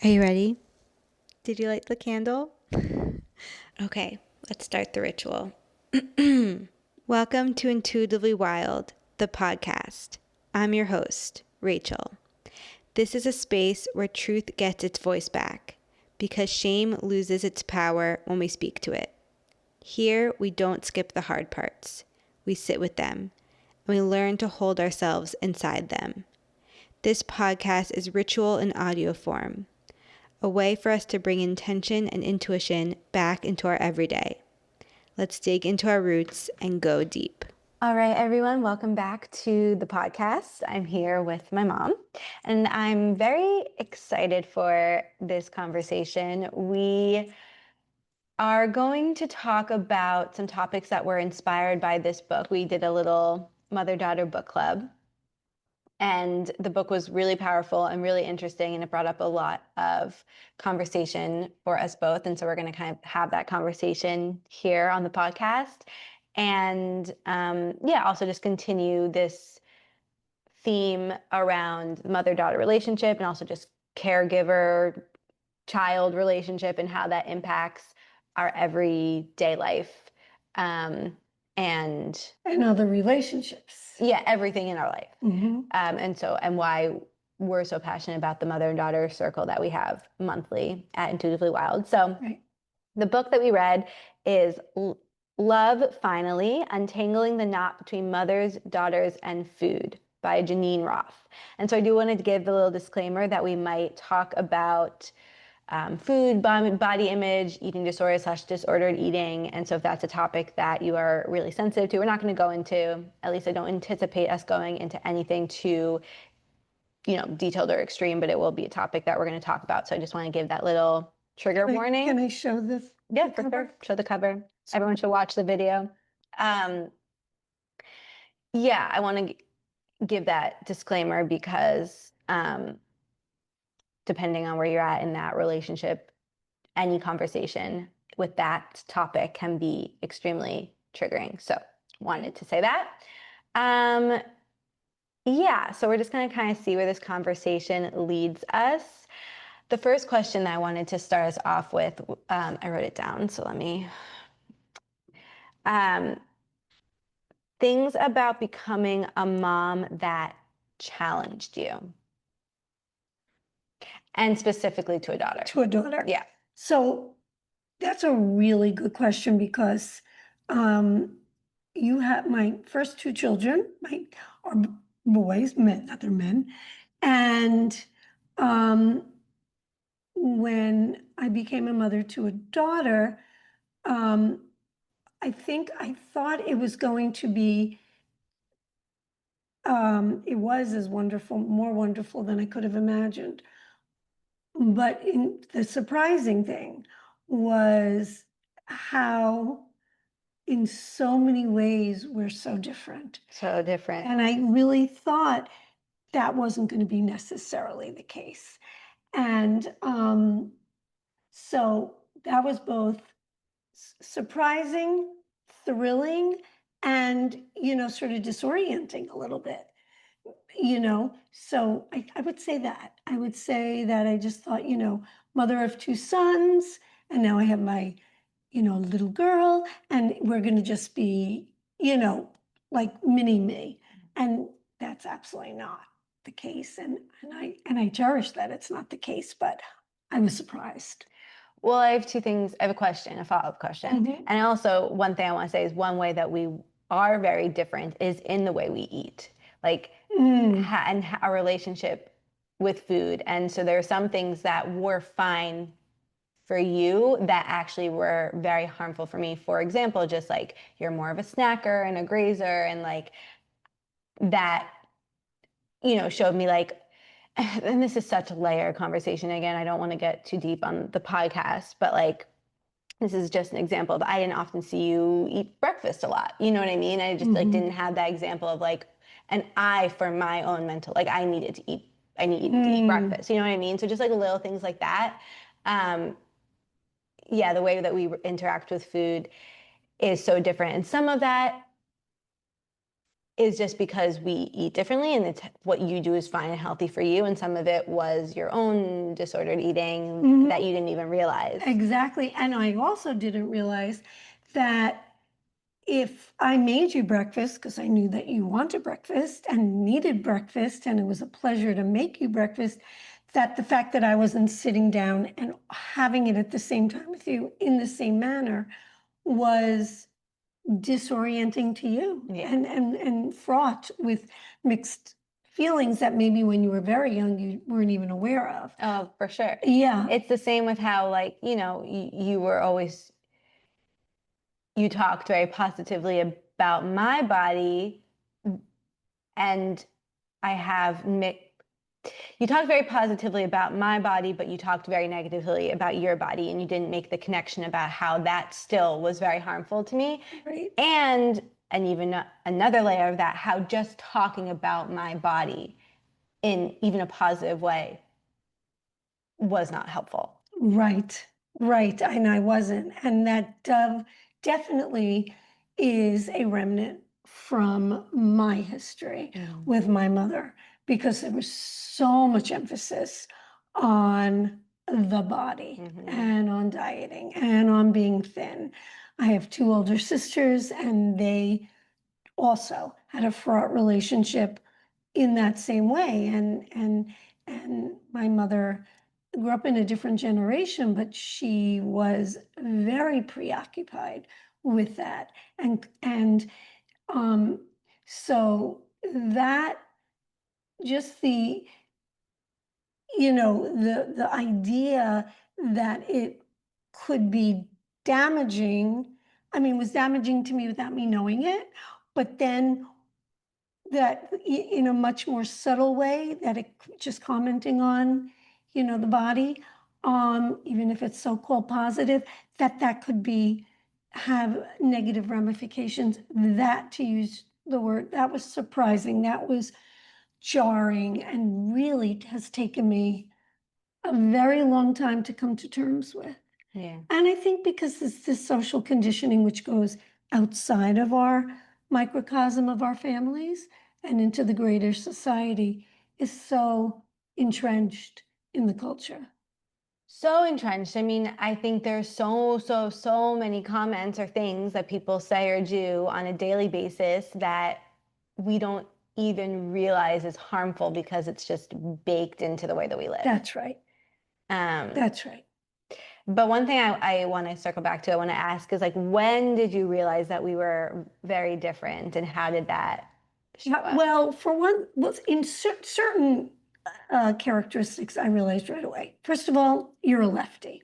Are you ready? Did you light the candle? Okay, let's start the ritual. Welcome to Intuitively Wild, the podcast. I'm your host, Rachel. This is a space where truth gets its voice back because shame loses its power when we speak to it. Here, we don't skip the hard parts. We sit with them, and we learn to hold ourselves inside them. This podcast is ritual in audio form, a way for us to bring intention and intuition back into our everyday. Let's dig into our roots and go deep. All right, everyone, welcome back to the podcast. I'm here with my mom, and I'm very excited for this conversation. We are going to talk about some topics that were inspired by this book. We did a little mother-daughter book club. And the book was really powerful and really interesting, and it brought up a lot of conversation for us both. And so we're going to kind of have that conversation here on the podcast. And also just continue this theme around mother-daughter relationship and also just caregiver-child relationship and how that impacts our everyday life. And other relationships. Yeah, everything in our life. Mm-hmm. And why we're so passionate about the mother and daughter circle that we have monthly at Intuitively Wild. So The book that we read is Love Finally, Untangling the Knot Between Mothers, Daughters, and Food by Janine Roth. And so I do want to give the little disclaimer that we might talk about food, body image, eating disorders / disordered eating. And so if that's a topic that you are really sensitive to, we're not going to go into, at least I don't anticipate us going into anything too, detailed or extreme, but it will be a topic that we're going to talk about. So I just want to give that little trigger warning. Can I show this? Yeah, for sure. Show the cover. Everyone should watch the video. I want to give that disclaimer because depending on where you're at in that relationship, any conversation with that topic can be extremely triggering. So wanted to say that. So we're just going to kind of see where this conversation leads us. The first question that I wanted to start us off with, I wrote it down, so let me. Things about becoming a mom that challenged you. And specifically to a daughter. To a daughter. Yeah. So that's a really good question because you have my first two children, are boys, men, not they're men. And when I became a mother to a daughter, I think I thought it was going to be, it was as wonderful, more wonderful than I could have imagined. But the surprising thing was how in so many ways we're so different. So different. And I really thought that wasn't going to be necessarily the case. And so that was both surprising, thrilling, and, sort of disorienting a little bit. So I would say that. I would say that I just thought, mother of two sons, and now I have my, little girl, and we're going to just be, like mini me. And that's absolutely not the case. And I cherish that it's not the case, but I was surprised. Well, I have two things. I have a question, a follow-up question. Mm-hmm. And also one thing I want to say is one way that we are very different is in the way we eat. And our relationship with food. And so there are some things that were fine for you that actually were very harmful for me. For example, just like you're more of a snacker and a grazer, and like that, showed me and this is such a layered conversation. Again, I don't want to get too deep on the podcast, but this is just an example of I didn't often see you eat breakfast a lot. You know what I mean? I just didn't have that example of and I, for my own mental, I needed to eat breakfast. You know what I mean? So just little things like that. The way that we interact with food is so different. And some of that is just because we eat differently, and it's what you do is fine and healthy for you, and some of it was your own disordered eating that you didn't even realize. Exactly. And I also didn't realize that if I made you breakfast, because I knew that you wanted breakfast and needed breakfast, and it was a pleasure to make you breakfast, that the fact that I wasn't sitting down and having it at the same time with you in the same manner was disorienting to you, and fraught with mixed feelings that maybe when you were very young you weren't even aware of. Oh, for sure. Yeah. It's the same with how, like, you were always, you talked very positively about my body, and I have you talked very positively about my body, but you talked very negatively about your body, and you didn't make the connection about how that still was very harmful to me. Right. And even another layer of that, how just talking about my body in even a positive way was not helpful. Right, right. And I wasn't. And that definitely is a remnant from my history with my mother, because there was so much emphasis on the body and on dieting and on being thin. I have two older sisters, and they also had a fraught relationship in that same way. And my mother grew up in a different generation, but she was very preoccupied with that. And so that, just the idea that it could be damaging, I mean, was damaging to me without me knowing it, but then that in a much more subtle way, that it just commenting on, the body, even if it's so-called positive, that could have negative ramifications. That, to use the word, that was surprising. That was jarring, and really has taken me a very long time to come to terms with. Yeah. And I think because it's this social conditioning which goes outside of our microcosm of our families and into the greater society is so entrenched in the culture. So entrenched. I mean, I think there's so many comments or things that people say or do on a daily basis that we don't even realize is harmful, because it's just baked into the way that we live. That's right. That's right. But one thing I want to circle back to, I want to ask, is like, when did you realize that we were very different, and how did that show up? Well, for one, in certain characteristics, I realized right away. First of all, you're a lefty,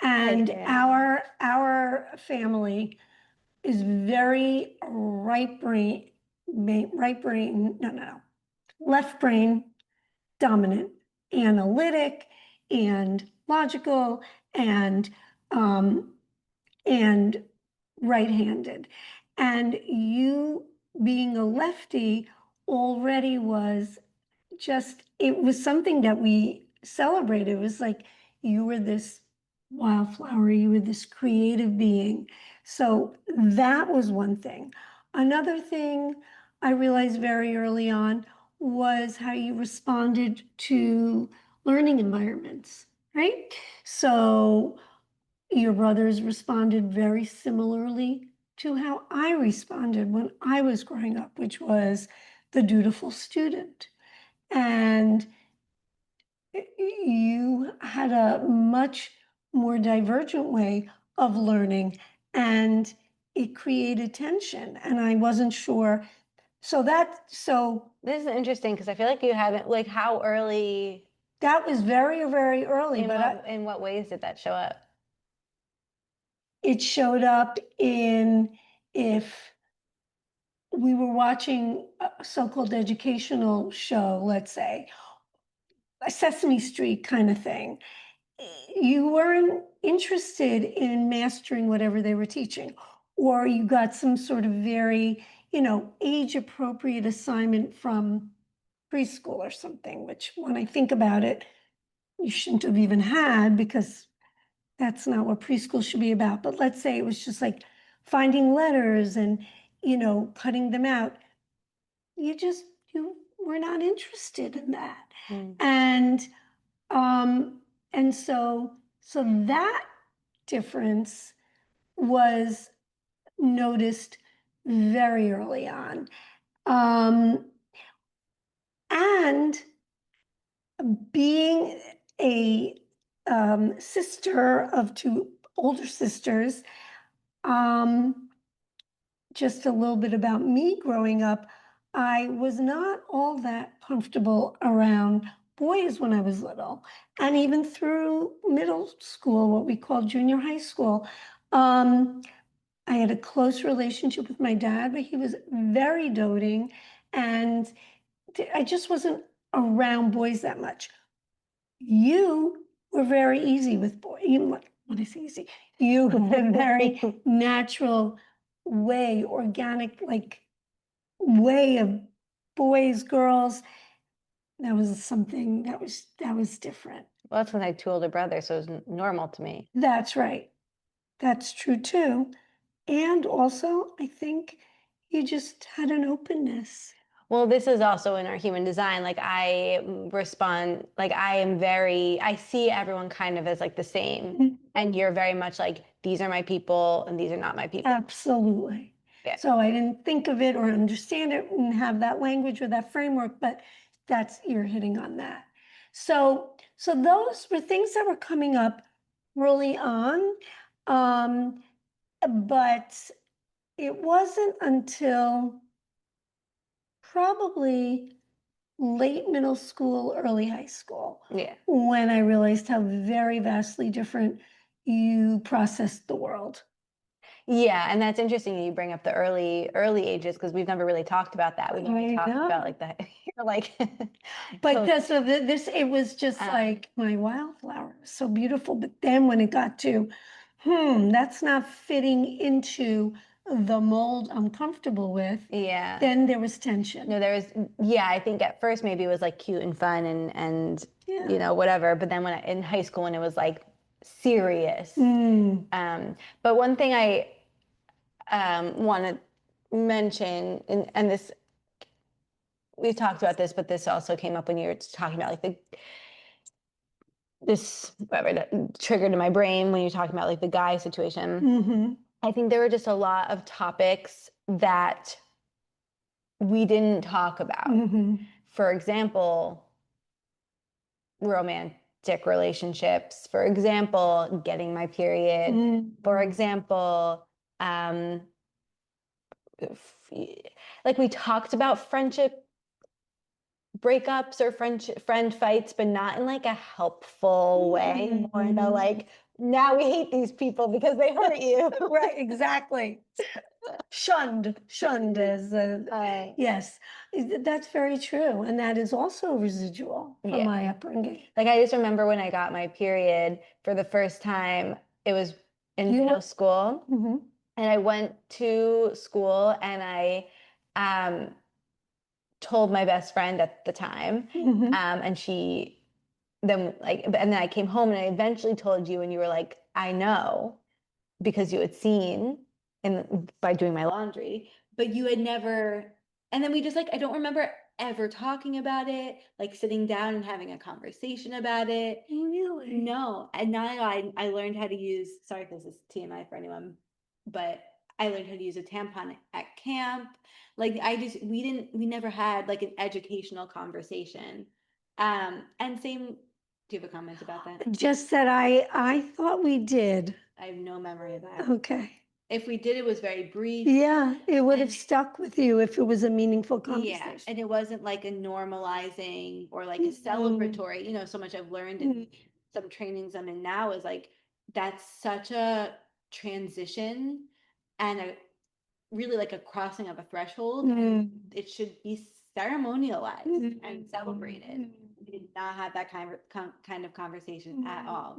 and our family is very left brain dominant, analytic and logical, and um, and right-handed. And you being a lefty already was it was something that we celebrated. It was like you were this wildflower, you were this creative being. So that was one thing. Another thing I realized very early on was how you responded to learning environments, right? So your brothers responded very similarly to how I responded when I was growing up, which was the dutiful student. And you had a much more divergent way of learning, and it created tension, and I wasn't sure. So this is interesting, because I feel like you haven't, like, how early? That was very, very early. In what ways did that show up? It showed up in, if we were watching a so-called educational show, let's say, a Sesame Street kind of thing, you weren't interested in mastering whatever they were teaching, or you got some sort of very, age-appropriate assignment from preschool or something, which when I think about it, you shouldn't have even had, because that's not what preschool should be about. But let's say it was just like finding letters and, cutting them out. you were not interested in that. Mm. And um, and so that difference was noticed very early on. Um, and being a sister of two older sisters, um, just a little bit about me growing up, I was not all that comfortable around boys when I was little. And even through middle school, what we call junior high school, um, I had a close relationship with my dad, but he was very doting. And I just wasn't around boys that much. You were very easy with boys. When I say easy, you had a very natural way, organic, like way of boys, girls. That was something that was different. Well, that's when I had two older brothers, so it was normal to me. That's right. That's true too. And also, I think you just had an openness. Well, this is also in our human design. Like I respond, like I see everyone kind of as like the same. And you're very much like, these are my people and these are not my people. Absolutely. Yeah. So I didn't think of it or understand it and have that language or that framework, but you're hitting on that. So those were things that were coming up early on. Um, but it wasn't until probably late middle school, early high school, Yeah. when I realized how very vastly different you processed the world. Yeah, and that's interesting you bring up the early ages because we've never really talked about that. We've never talked about like that. You're like But that's so this, it was just like my wildflower, so beautiful. But then when it got to, that's not fitting into the mold I'm comfortable with, yeah. then there was tension. No, there was I think at first maybe it was like cute and fun and Yeah. you know, whatever. But then in high school when it was like serious. But one thing I want to mention, and this, we've talked about this, but this also came up when you were talking about like this whatever that triggered in my brain when you're talking about like the guy situation. I think there were just a lot of topics that we didn't talk about. For example, romantic relationships. For example, getting my period. For example, like we talked about friendship breakups or friend fights, but not in like a helpful way. More in a like, now we hate these people because they hurt you. Right, exactly. Shunned as yes, that's very true, and that is also residual from my upbringing. Like I just remember when I got my period for the first time, it was in middle school, and I went to school and I told my best friend at the time, and she then like, and then I came home and I eventually told you, and you were like, I know, because you had seen by doing my laundry, but you had never. And then we just like, I don't remember ever talking about it, like sitting down and having a conversation about it. Really? No, and now I learned how to use. Sorry if this is TMI for anyone, but I learned how to use a tampon at camp. Like we never had like an educational conversation. And same. Do you have a comment about that? Just that I thought we did. I have no memory of that. Okay. If we did, it was very brief. Yeah, it would have stuck with you if it was a meaningful conversation. Yeah, and it wasn't like a normalizing or like a celebratory, you know, so much I've learned in some trainings I'm in now is like that's such a transition and a really like a crossing of a threshold. It should be ceremonialized and celebrated. We did not have that kind of conversation at all.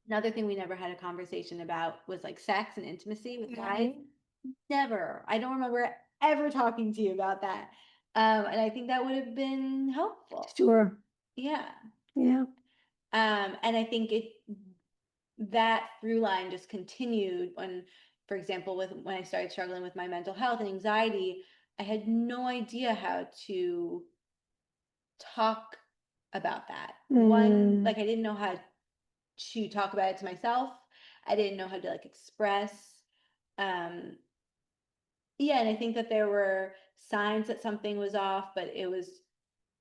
Another thing we never had a conversation about was like sex and intimacy with guys. Never. I don't remember ever talking to you about that. And I think that would have been helpful. Sure. Yeah. Yeah. And I think that through line just continued when, for example, when I started struggling with my mental health and anxiety, I had no idea how to talk about that. One, like I didn't know how to talk about it to myself. I didn't know how to like express. Um, yeah, and I think that there were signs that something was off, but it was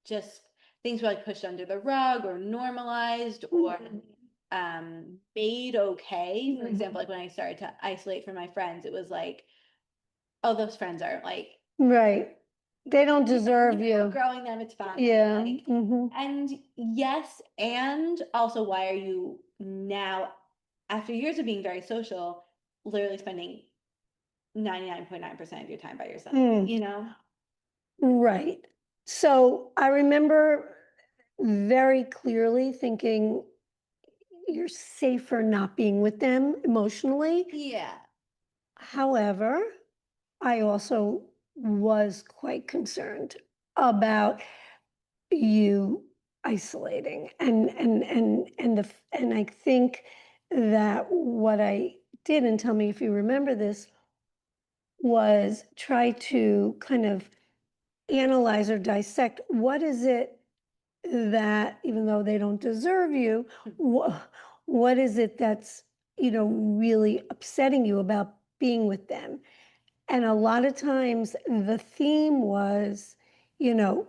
just things were like pushed under the rug or normalized or made okay. For example, like when I started to isolate from my friends, it was like, oh, those friends aren't like Right. They don't deserve you. growing them, it's fine. Yeah. Like, and yes, and also, why are you now, after years of being very social, literally spending 99.9% of your time by yourself, you know? Right. So I remember very clearly thinking you're safer not being with them emotionally. Yeah. However, I also was quite concerned about you isolating and I think that what I did, and tell me if you remember this, was try to kind of analyze or dissect what is it that, even though they don't deserve you, what is it that's, really upsetting you about being with them? And a lot of times the theme was, you know,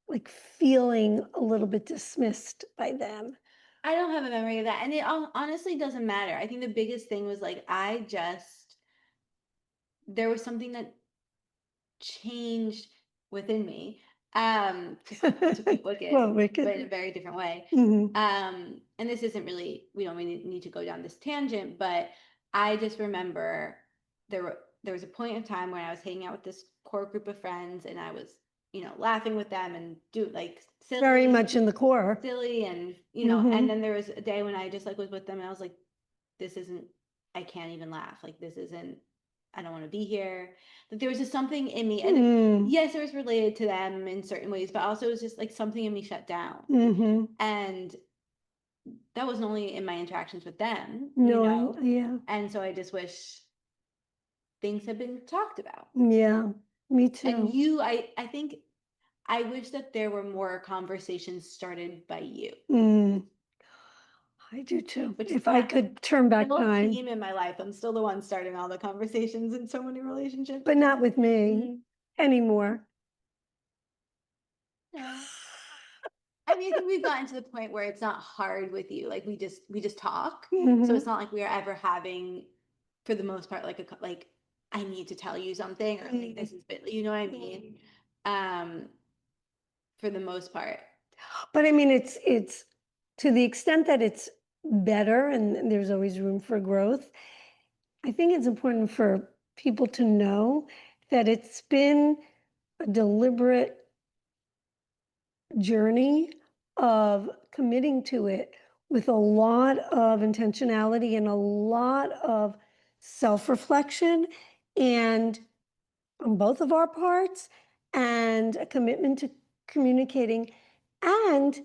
like feeling a little bit dismissed by them. I don't have a memory of that. And it honestly doesn't matter. I think the biggest thing was like, there was something that changed within me, to quote Wicked, Well, Wicked. but in a very different way. And this isn't really, we don't really need to go down this tangent, but I just remember there was a point in time when I was hanging out with this core group of friends and I was, laughing with them and do like silly, Very much in the core. silly, and and then there was a day when I just like was with them and I was like, this isn't, I can't even laugh. Like this isn't, I don't want to be here. Like there was just something in me, and yes, it was related to them in certain ways, but also it was just like something in me shut down. And that wasn't only in my interactions with them, No, yeah. And so I just wish things had been talked about. Yeah, me too. And I think I wish that there were more conversations started by you. I do too. Which If I could turn back still a time, theme in my life. I'm still the one starting all the conversations in so many relationships. but not with me anymore. No. I mean, I think we've gotten to the point where it's not hard with you. Like we just talk. So it's not like we are ever having, for the most part, like I need to tell you something or like this has been, you know what I mean? For the most part. But I mean, it's to the extent that it's better and there's always room for growth. I think it's important for people to know that it's been a deliberate journey of committing to it with a lot of intentionality and a lot of self-reflection and on both of our parts and a commitment to communicating and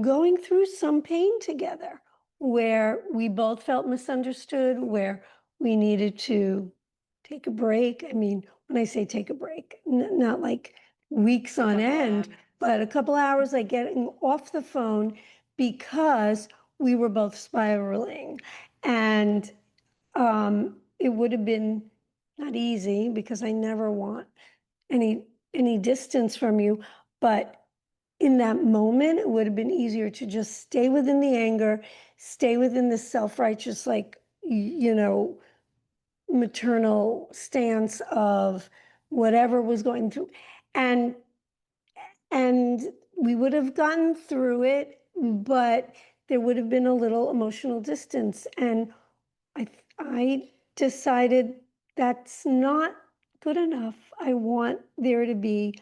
going through some pain together where we both felt misunderstood, where we needed to take a break. I mean, when I say take a break, not like weeks on end, but a couple hours, like getting off the phone because we were both spiraling. And it would have been not easy because I never want any distance from you, but in that moment, it would have been easier to just stay within the anger, stay within the self-righteous, like, maternal stance of whatever was going through. And and we would have gotten through it, but there would have been a little emotional distance. And I decided that's not good enough. I want there to be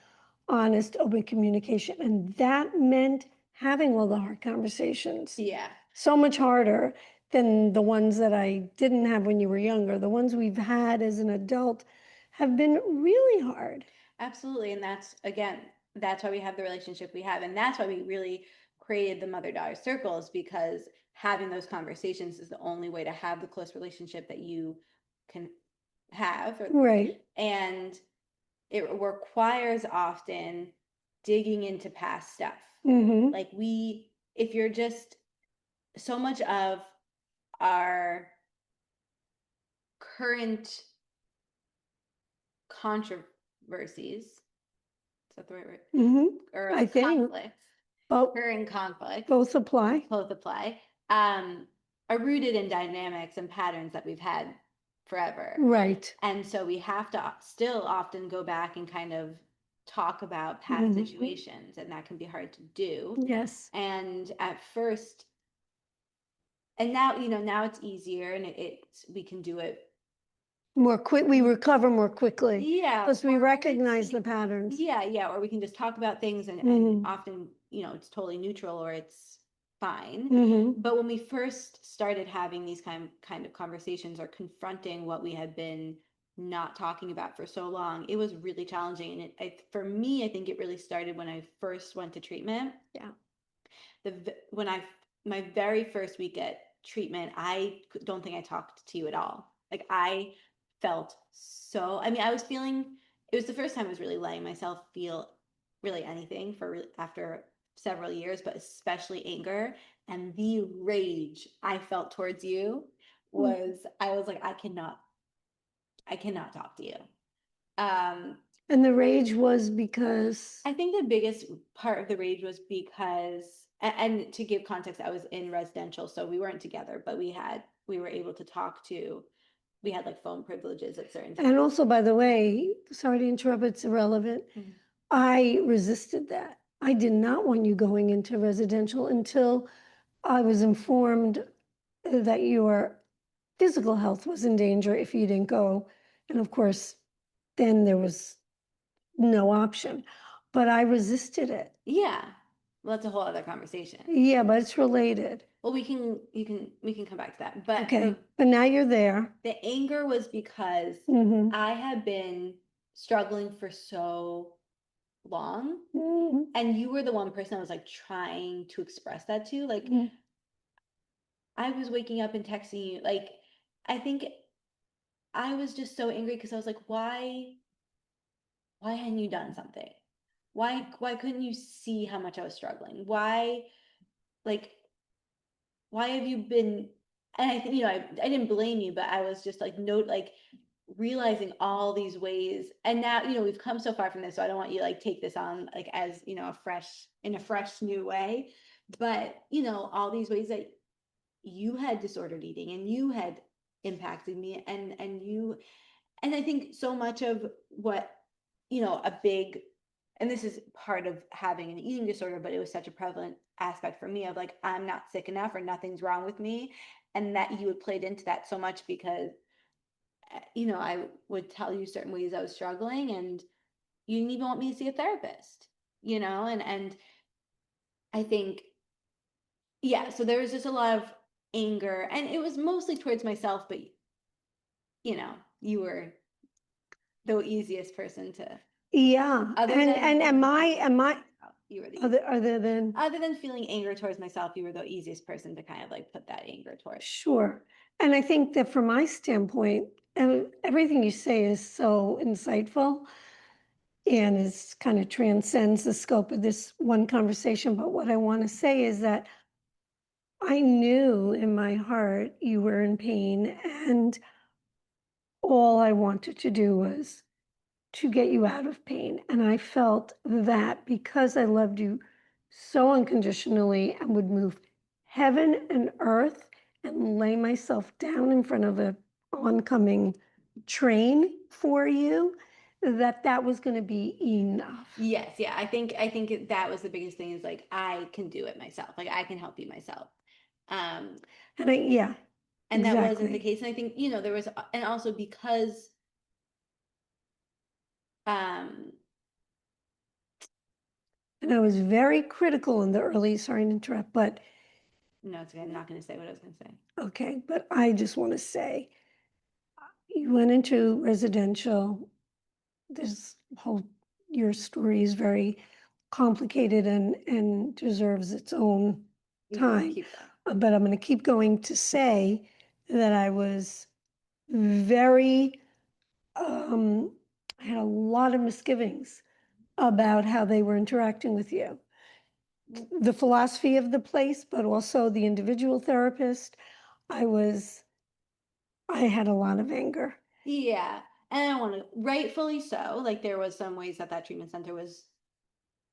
honest, open communication. And that meant having all the hard conversations. Yeah. So much harder than the ones that I didn't have when you were younger. The ones we've had as an adult have been really hard. Absolutely. And that's why we have the relationship we have. And that's why we really created the mother-daughter circles, because having those conversations is the only way to have the close relationship that you can have, Right. and it requires often digging into past stuff. Mm-hmm. Like if you're just so much of our current controversies, is that the right word? Mm-hmm. Or I like think conflicts, both current conflicts, both apply. both apply, are rooted in dynamics and patterns that we've had forever. Right. And so we have to still often go back and kind of talk about past Mm-hmm. situations, and that can be hard to do. Yes. And at first, and now, now it's easier, and we can do it. More quick, we recover more quickly. Yeah. Plus, we or recognize the patterns. Yeah, or we can just talk about things, and Mhm. often, it's totally neutral, or it's fine. Mhm. But when we first started having these kind of conversations, or confronting what we had been not talking about for so long, it was really challenging. And for me, I think it really started when I first went to treatment. Yeah. When I my very first week at treatment, I don't think I talked to you at all. Like, I felt so, I mean, I was feeling, it was the first time I was really letting myself feel really anything after several years, but especially anger. And the rage I felt towards you I was like, I cannot talk to you. And the rage was because, I think the biggest part of the rage was because, and to give context, I was in residential, so we weren't together, but we were able to talk to, we had like phone privileges at certain times. and also, by the way, sorry to interrupt, it's irrelevant. Mhm. I resisted that. I did not want you going into residential until I was informed that your physical health was in danger if you didn't go. And of course, then there was no option. But I resisted it. Yeah. Well, that's a whole other conversation. Yeah, but it's related. Well, we can come back to that. But Okay, but now you're there. the anger was because Mm-hmm. I had been struggling for so long, Mm-hmm. and you were the one person I was like trying to express that to. Like, Mm-hmm. I was waking up and texting you. Like, I think I was just so angry because I was like, why hadn't you done something? Why couldn't you see how much I was struggling? Like, why have you been, and I think, I didn't blame you, but I was just like, realizing all these ways. And now, we've come so far from this, so I don't want you to like take this on like as, in a fresh new way. But, all these ways that you had disordered eating, and you had impacted me, and I think so much of what, a big, and this is part of having an eating disorder, but it was such a prevalent aspect for me of like, I'm not sick enough, or nothing's wrong with me. And that you had played into that so much because, I would tell you certain ways I was struggling, and you didn't even want me to see a therapist, and I think, yeah, so there was just a lot of anger, and it was mostly towards myself, but you were the easiest person to, Yeah, other and than am I you were the other than other than feeling anger towards myself, you were the easiest person to kind of like put that anger towards. sure. And I think that from my standpoint, and everything you say is so insightful and is kind of transcends the scope of this one conversation. But what I want to say is that I knew in my heart you were in pain, and all I wanted to do was to get you out of pain. And I felt that because I loved you so unconditionally and would move heaven and earth and lay myself down in front of a oncoming train for you, that was going to be enough. Yes, yeah, I think that was the biggest thing, is like, I can do it myself. Like, I can help you myself. Um, And yeah, and that wasn't the exactly. case. And I think, there was, and also because, um, And I was very critical in the early, sorry to interrupt, but no, it's okay. I'm not going to say what I was going to say. okay, but I just want to say you went into residential. This whole your story is very complicated and deserves its own time. Keep going. But I'm going to keep going to say that I was very I had a lot of misgivings about how they were interacting with you. The philosophy of the place, but also the individual therapist. I had a lot of anger. Yeah. And I want to, rightfully so. Like there was some ways that treatment center was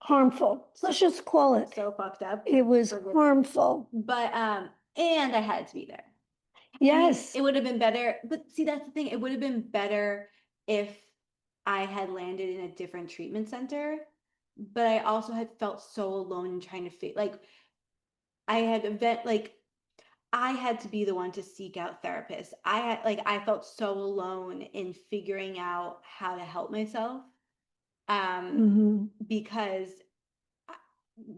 Harmful. Let's just call it. so fucked up. It was harmful. But and I had to be there. Yes. It would have been better, but see, that's the thing. It would have been better if I had landed in a different treatment center, but I also had felt so alone in trying to like I had I had to be the one to seek out therapists. I felt so alone in figuring out how to help myself because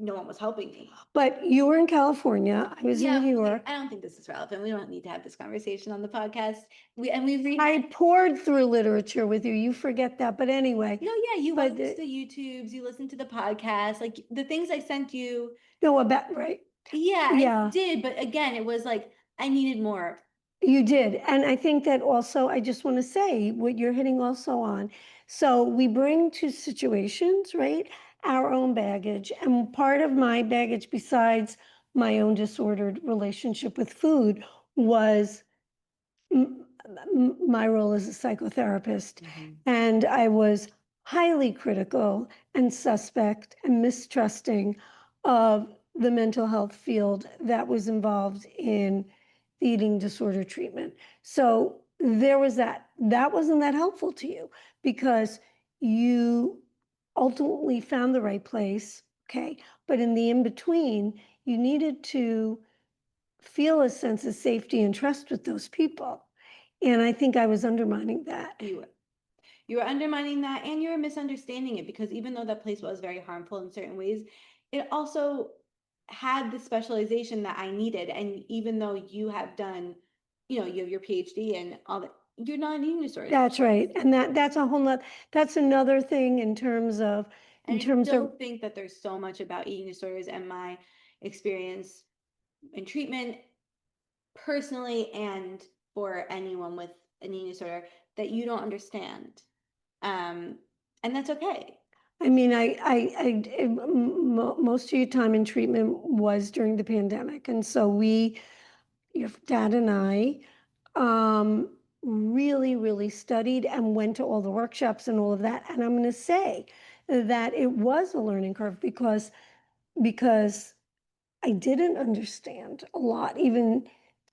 no one was helping me. But you were in California. I was in New York. I don't think this is relevant. We don't need to have this conversation on the podcast. I poured through literature with you. You forget that, but anyway. No, yeah, you watched the YouTubes, you listened to the podcast, like the things I sent you. No, about right. Yeah, Yeah. I did, but again, it was like I needed more. You did. And I think that also, I just want to say what you're hitting also on. So we bring to situations, right, our own baggage. And part of my baggage, besides my own disordered relationship with food, was my role as a psychotherapist. And I was highly critical and suspect and mistrusting of the mental health field that was involved in the eating disorder treatment. So there was that. That wasn't that helpful to you because you ultimately found the right place, okay? But in the in between, you needed to feel a sense of safety and trust with those people. And I think I was undermining that. You were undermining that and you were misunderstanding it because even though that place was very harmful in certain ways, it also had the specialization that I needed. And even though you have done, you have your PhD and all that, you're not an eating disorder. That's right. And that's a whole lot, that's another thing in terms of, I still think that there's so much about eating disorders and my experience in treatment personally and for anyone with an eating disorder that you don't understand. And that's okay. I mean, most of your time in treatment was during the pandemic. And so your dad and I, really, really studied and went to all the workshops and all of that. And I'm going to say that it was a learning curve because I didn't understand a lot, even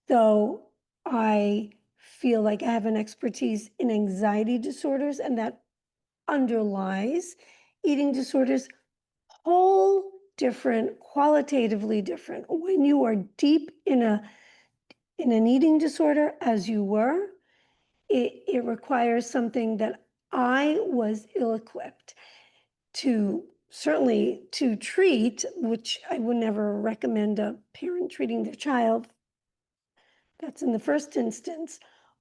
though I feel like I have an expertise in anxiety disorders and that underlies eating disorders. Whole different, qualitatively different. When you are deep in an eating disorder, as you were, it requires something that I was ill-equipped to, certainly to treat, which I would never recommend a parent treating their child. That's in the first instance.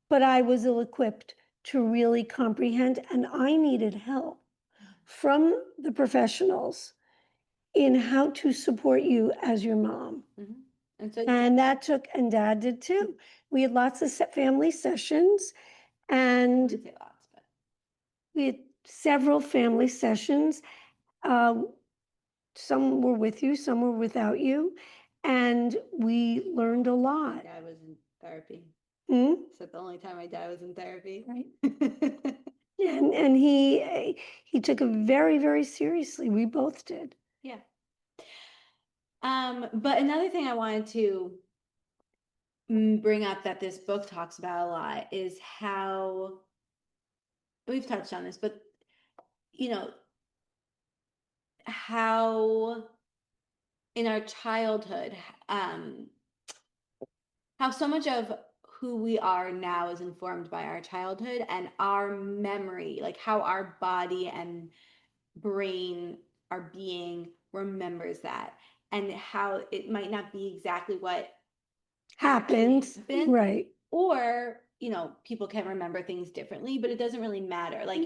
But I was ill-equipped to really comprehend, and I needed help from the professionals in how to support you as your mom. And that took, and dad did too. We had lots of family sessions and we had several family sessions. Some were with you, some were without you. And we learned a lot. I was in therapy. Hmm? So the only time my dad was in therapy. Right. And he took it very, very seriously. We both did. Yeah. But another thing I wanted to bring up that this book talks about a lot is how we've touched on this, but how in our childhood, how so much of who we are now is informed by our childhood and our memory, like how our body and brain, our being remembers that, and how it might not be exactly what happens, right? Or people can remember things differently, but it doesn't really matter. Like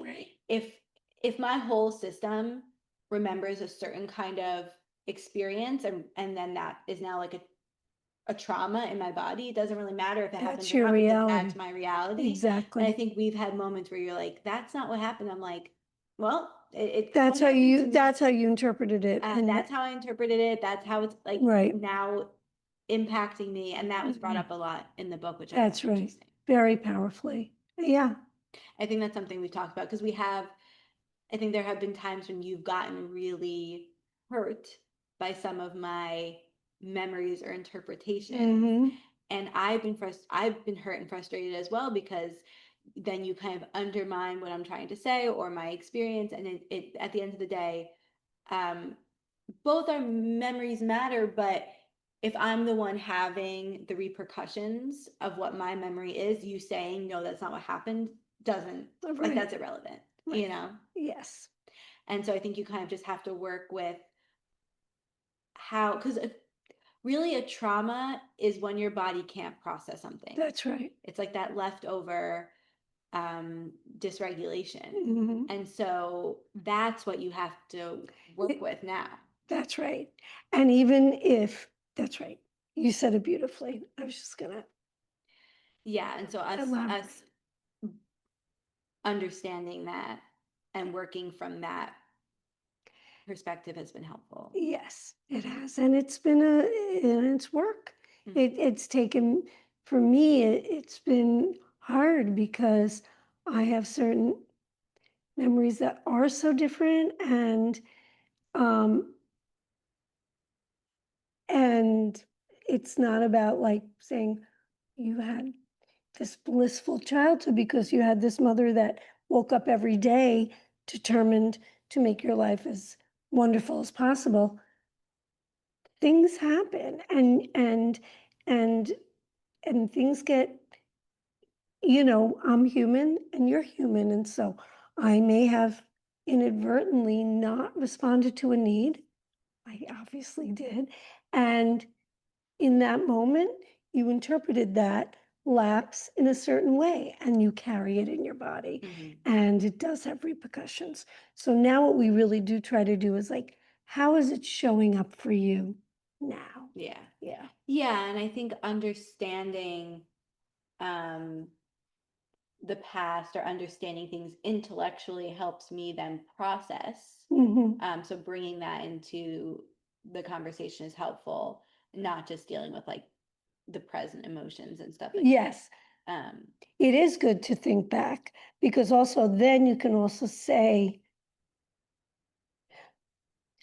if my whole system remembers a certain kind of experience and then that is now like a trauma in my body. It doesn't really matter if it happens That's or your not, because reality. that's my reality. And I Exactly. think we've had moments where you're like, that's not what happened. I'm like, well, it That's how happened to you, me. that's how you interpreted it. And That's how I interpreted it. That's how it's like right. now impacting me. And that was brought up a lot in the book, which I That's found right. interesting. Very powerfully. Yeah. I think that's something we've talked about because I think there have been times when you've gotten really hurt by some of my memories or interpretations. Mm-hmm. And I've been hurt and frustrated as well, because then you kind of undermine what I'm trying to say or my experience. And it at the end of the day, um, both our memories matter, but if I'm the one having the repercussions of what my memory is, you saying, no, that's not what happened, doesn't, like, Right. that's irrelevant, Right. you know? Yes. And so I think you kind of just have to work with how, because really a trauma is when your body can't process something. That's right. It's like that leftover dysregulation. Mm-hmm. And so that's what you have to work with now. That's right. And even if, that's right. You said it beautifully. I was just gonna. Yeah. And so us understanding that and working from that perspective has been helpful. Yes, it has. And it's been it's work. Mm-hmm. It's taken, for me, it's been hard because I have certain memories that are so different, um and it's not about like saying you had this blissful childhood because you had this mother that woke up every day determined to make your life as wonderful as possible. Things happen, and and things get, I'm human and you're human, and so I may have inadvertently not responded to a need. I obviously did. And in that moment, you interpreted that lapse in a certain way and you carry it in your body. Mm-hmm. And it does have repercussions. So now what we really do try to do is like, how is it showing up for you now? Yeah. Yeah. Yeah. And I think understanding um, the past or understanding things intellectually helps me then process. Mm-hmm. So bringing that into the conversation is helpful, not just dealing with like the present emotions and stuff like Yes. that. It is good to think back because also then you can also say,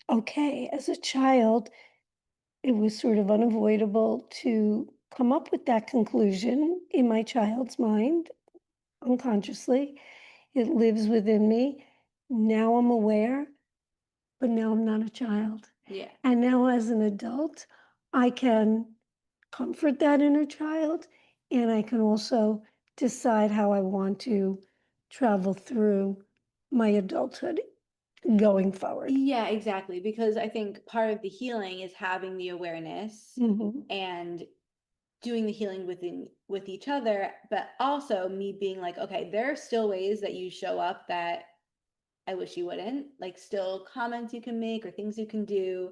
okay, as a child, it was sort of unavoidable to come up with that conclusion in my child's mind unconsciously. It lives within me. Now I'm aware, but now I'm not a child. Yeah. And now as an adult, I can comfort that inner child, and I can also decide how I want to travel through my adulthood going forward. Yeah, exactly. Because I think part of the healing is having the awareness Mm-hmm. and doing the healing with each other, but also me being like, okay, there are still ways that you show up that I wish you wouldn't, like still comments you can make or things you can do,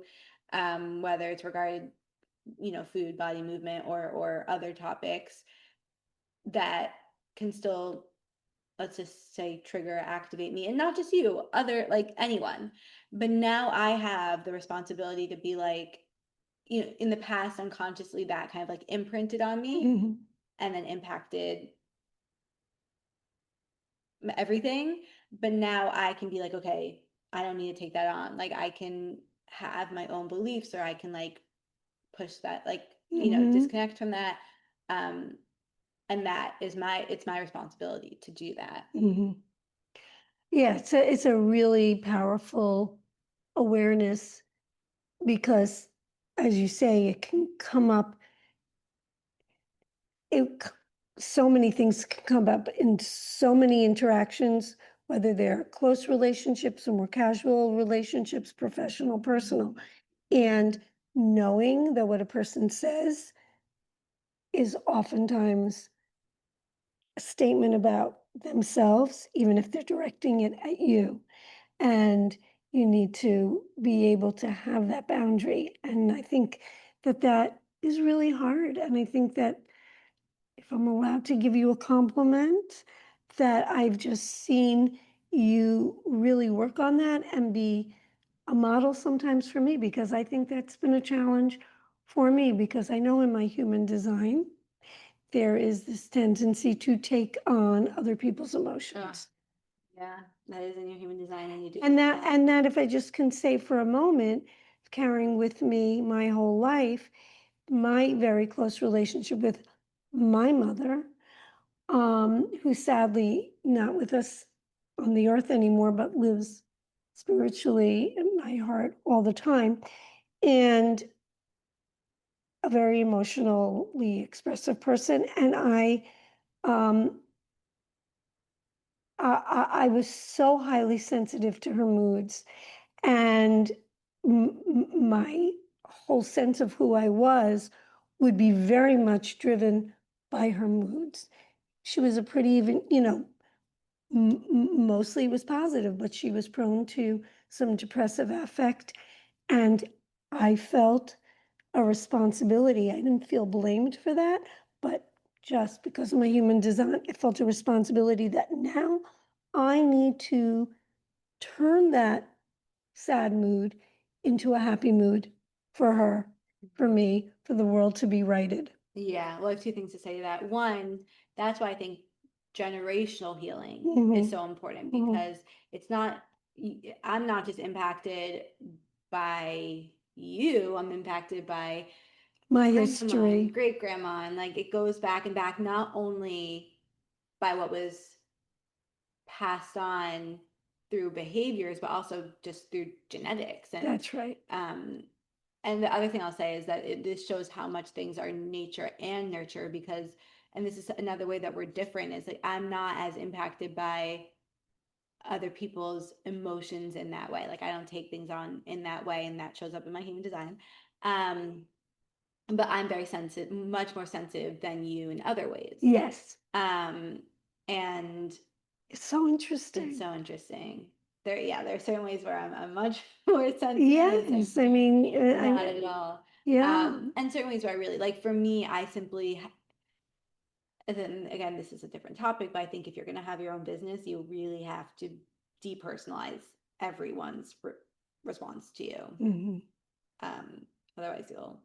whether it's regarding, food, body movement, or other topics that can still, let's just say, trigger, activate me, and not just you, other, like anyone. But now I have the responsibility to be like, in the past, unconsciously, that kind of like imprinted on me. Mm-hmm. And then impacted everything. But now I can be like, okay, I don't need to take that on. Like I can have my own beliefs, or I can like push that, like, Mm-hmm. disconnect from that. Um, and that is it's my responsibility to do that. Mm-hmm. Yeah, it's a really powerful awareness because, as you say, it can come up. It so many things can come up in so many interactions, whether they're close relationships or more casual relationships, professional, personal, and knowing that what a person says is oftentimes a statement about themselves, even if they're directing it at you. And you need to be able to have that boundary. And I think that is really hard. And I think that if I'm allowed to give you a compliment, that I've just seen you really work on that and be a model sometimes for me, because I think that's been a challenge for me, because I know in my human design, there is this tendency to take on other people's emotions. Yeah, that is in your human design, and you do. And that if I just can say for a moment, carrying with me my whole life, my very close relationship with my mother, who's sadly not with us on the earth anymore, but lives spiritually in my heart all the time, and a very emotionally expressive person. And um, I was so highly sensitive to her moods, and my whole sense of who I was would be very much driven by her moods. She was a pretty even, mostly was positive, but she was prone to some depressive affect. And I felt a responsibility. I didn't feel blamed for that, but just because of my human design, I felt a responsibility that now I need to turn that sad mood into a happy mood for her, for me, for the world to be righted. Yeah, well, I have two things to say to that. One, that's why I think generational healing is so important, because it's not, I'm not just impacted by you, I'm impacted by My grandma history. and great grandma, and like it goes back and back, not only by what was passed on through behaviors, but also just through genetics. And That's right. And the other thing I'll say is that this shows how much things are nature and nurture, because, and this is another way that we're different, is like I'm not as impacted by other people's emotions in that way. Like I don't take things on in that way, and that shows up in my human design. Um, but I'm very sensitive, much more sensitive than you in other ways. Yes. And It's so interesting. It's so interesting. There are certain ways where I'm much more sensitive. Yes, I mean, not at all. Yeah. And certain ways where I really like. For me, I simply. And then again, this is a different topic, but I think if you're going to have your own business, you really have to depersonalize everyone's response to you. Um, Otherwise, you'll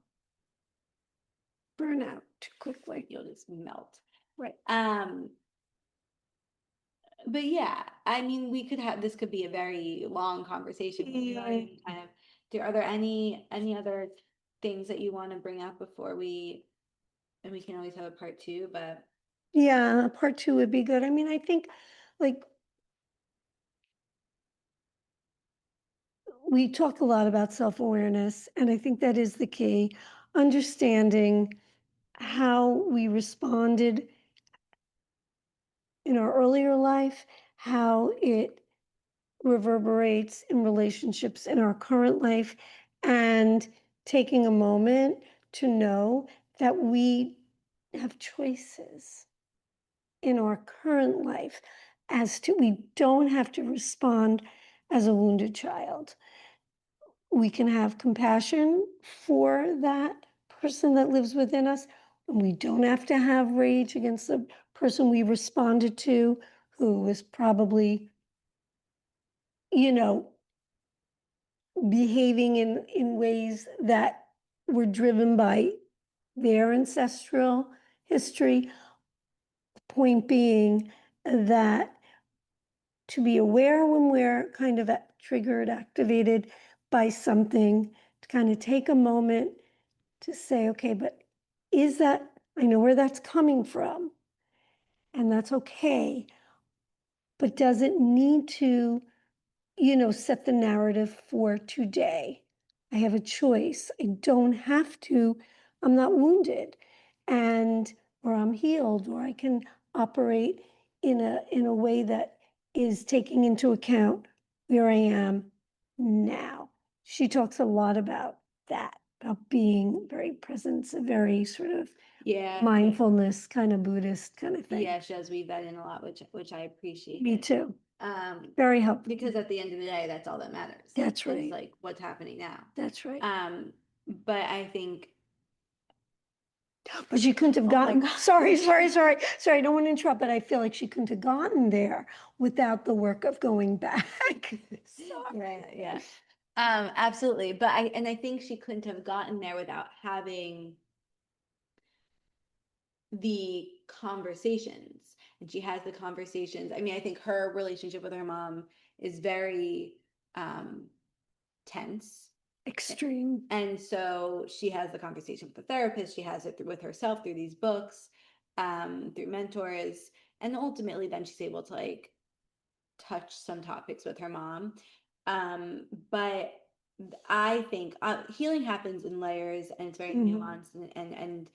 burn out too quickly. You'll just melt. Right. But yeah, I mean, we could have, this could be a very long conversation. Are there any other things that you want to bring up before and we can always have a part two, but yeah, part two would be good. I mean, I think like we talk a lot about self-awareness, and I think that is the key. Understanding how we responded in our earlier life, how it reverberates in relationships in our current life, and taking a moment to know that we have choices in our current life as to we don't have to respond as a wounded child. We can have compassion for that person that lives within us. And we don't have to have rage against the person we responded to, who was probably, behaving in ways that were driven by their ancestral history. The point being that to be aware when we're kind of triggered, activated by something, to kind of take a moment to say, okay, but is that, I know where that's coming from, and that's okay, but does it need to, set the narrative for today? I have a choice. I don't have to, I'm not wounded, or I'm healed, or I can operate in a way that is taking into account where I am now. She talks a lot about that, about being very present, a very sort of mindfulness kind of Buddhist kind of thing. Yeah, she does weave that in a lot, which I appreciate. Me too. Very helpful. Because at the end of the day, that's all that matters. That's right. It's like what's happening now. That's right. But I think But she couldn't have my gotten, God. sorry, I don't want to interrupt, but I feel like she couldn't have gotten there without the work of going back. Yeah. Absolutely. But I think she couldn't have gotten there without having the conversations. And she has the conversations. I mean, I think her relationship with her mom is very tense. Extreme. And so she has the conversation with the therapist, she has it with herself through these books, through mentors, and ultimately then she's able to like touch some topics with her mom. But I think healing happens in layers, and it's very nuanced, and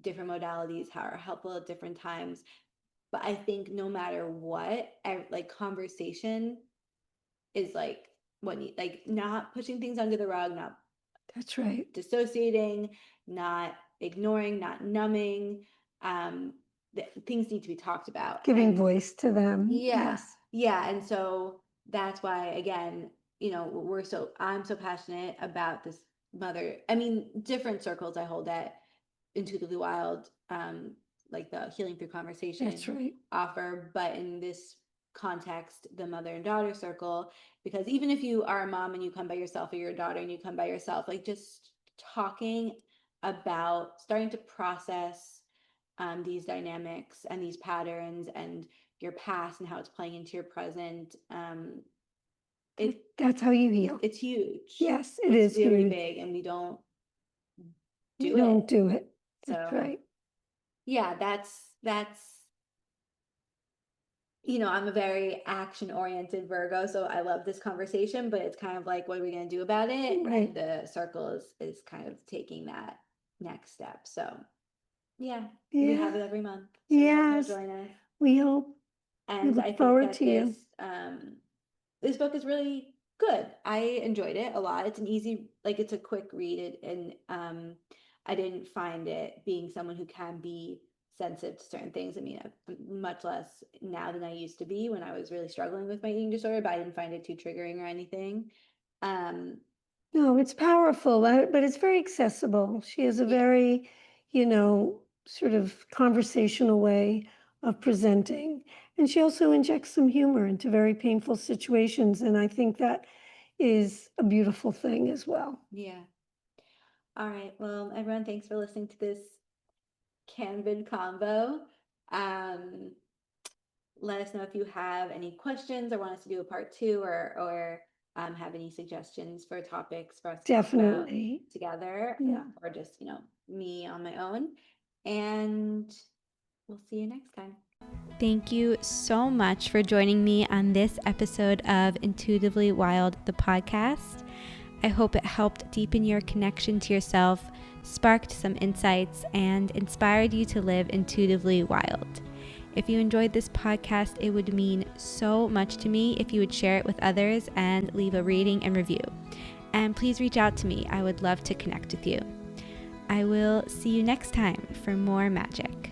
different modalities are helpful at different times. But I think no matter what, like conversation is like what you like, not pushing things under the rug, not That's right. dissociating, not ignoring, not numbing. Things need to be talked about. Giving voice to them. Yeah. Yes. Yeah. And so that's why, again, I'm so passionate about this mother. I mean, different circles I hold at Intuitively Wild, like the Healing Through Conversation That's right. offer, but in this context, the mother and daughter circle, because even if you are a mom and you come by yourself, or you're a daughter and you come by yourself, like just talking about starting to process these dynamics and these patterns and your past and how it's playing into your present. That's how you heal. It's huge. Yes, it's really huge. big, and we don't We do don't it. do it. That's So right. yeah, that's I'm a very action oriented Virgo, so I love this conversation, but it's kind of like, what are we going to do about it? Right. And the circle is kind of taking that next step. So yeah, we have it every month. So Yes. join us. We hope. We And I look think forward that to you. this book is really good. I enjoyed it a lot. It's an easy, like it's a quick read, and I didn't find it, being someone who can be sensitive to certain things. I mean, much less now than I used to be when I was really struggling with my eating disorder, but I didn't find it too triggering or anything. No, it's powerful, but it's very accessible. She has a very, sort of conversational way of presenting. And she also injects some humor into very painful situations. And I think that is a beautiful thing as well. Yeah. All right. Well, everyone, thanks for listening to this candid convo. Um, let us know if you have any questions or want us to do a part 2, or have any suggestions for topics for us to talk about Definitely. together, Yeah. or just, me on my own. And we'll see you next time. Thank you so much for joining me on this episode of Intuitively Wild, the podcast. I hope it helped deepen your connection to yourself, sparked some insights, and inspired you to live intuitively wild. If you enjoyed this podcast, it would mean so much to me if you would share it with others and leave a rating and review. And please reach out to me. I would love to connect with you. I will see you next time for more magic.